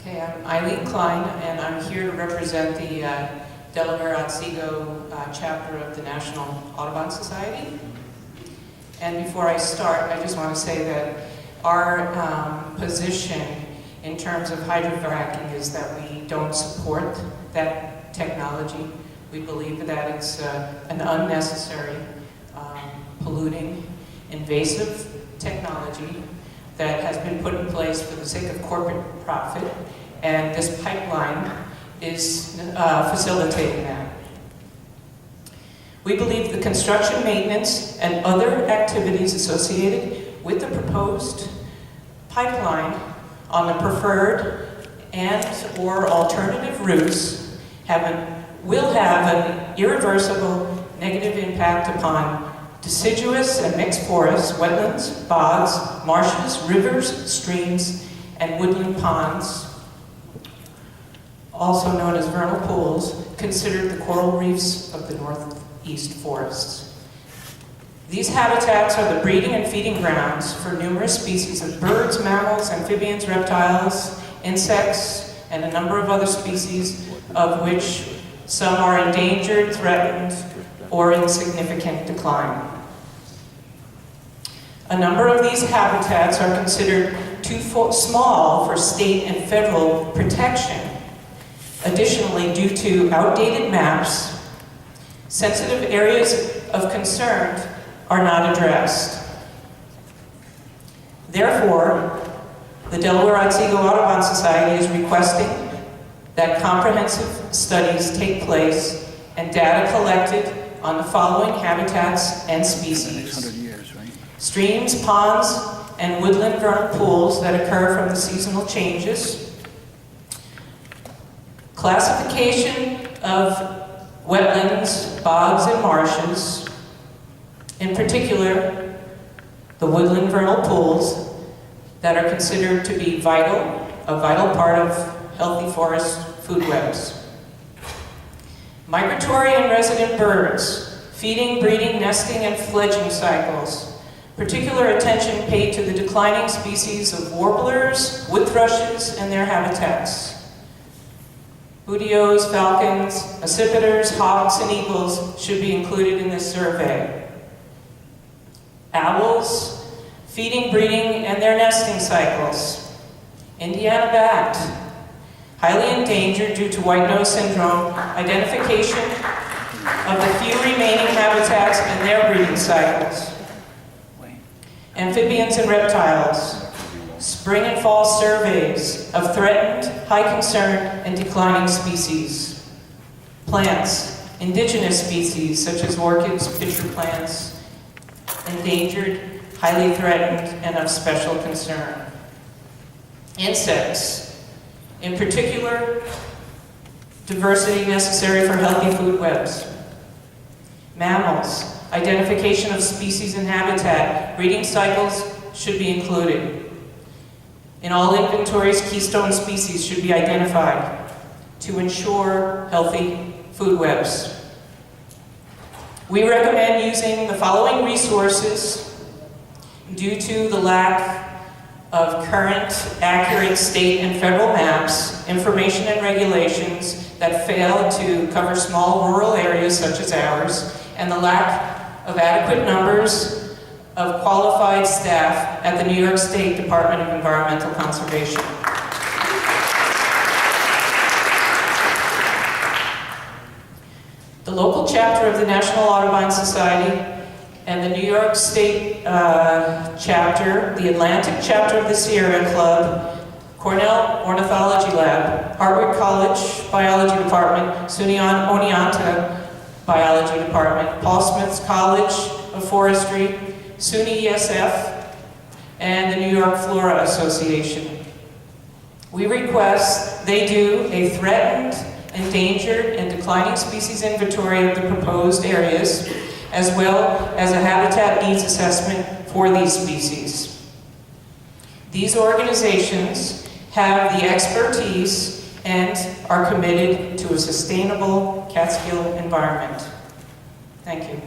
Okay, I'm Eileen Klein, and I'm here to represent the Delaware-Otsego chapter of the National Audubon Society. And before I start, I just want to say that our position in terms of hydrofracking is that we don't support that technology. We believe that it's an unnecessary, polluting, invasive technology that has been put in place for the sake of corporate profit, and this pipeline is facilitating that. We believe the construction, maintenance, and other activities associated with the proposed pipeline on the preferred and/or alternative routes will have an irreversible negative impact upon deciduous and mixed forests, wetlands, bogs, marshes, rivers, streams, and woodland ponds, also known as vernal pools, considered the coral reefs of the northeast forests. These habitats are the breeding and feeding grounds for numerous species of birds, mammals, amphibians, reptiles, insects, and a number of other species, of which some are endangered, threatened, or in significant decline. A number of these habitats are considered too small for state and federal protection. Additionally, due to outdated maps, sensitive areas of concern are not addressed. Therefore, the Delaware-Otsego Audubon Society is requesting that comprehensive studies take place and data collected on the following habitats and species: streams, ponds, and woodland vernal pools that occur from the seasonal changes, classification of wetlands, bogs, and marshes, in particular the woodland vernal pools that are considered to be a vital part of healthy forest food webs. Migratory and resident birds, feeding, breeding, nesting, and fledging cycles. Particular attention paid to the declining species of warblers, wood thrushes, and their habitats. Booteos, falcons, accipiters, hawks, and eagles should be included in this survey. Owls, feeding, breeding, and their nesting cycles. Indiana bat, highly endangered due to white nose syndrome, identification of the few remaining habitats and their breeding cycles. Amphibians and reptiles, spring and fall surveys of threatened, high concern, and declining species. Plants, indigenous species such as orchids, pitcher plants, endangered, highly threatened, and of special concern. Insects, in particular, diversity necessary for healthy food webs. Mammals, identification of species and habitat, breeding cycles should be included. In all inventories, keystone species should be identified to ensure healthy food webs. We recommend using the following resources due to the lack of current, accurate state and federal maps, information and regulations that fail to cover small rural areas such as ours, and the lack of adequate numbers of qualified staff at the New York State Department of Environmental Conservation. The local chapter of the National Audubon Society and the New York State chapter, the Atlantic chapter of the Sierra Club, Cornell Ornithology Lab, Harvard College Biology Department, SUNY Oneonta Biology Department, Paul Smith's College of Forestry, SUNY ESF, and the New York Flora Association. We request they do a threatened, endangered, and declining species inventory of the proposed areas, as well as a habitat needs assessment for these species. These organizations have the expertise and are committed to a sustainable Catskill environment. Thank you.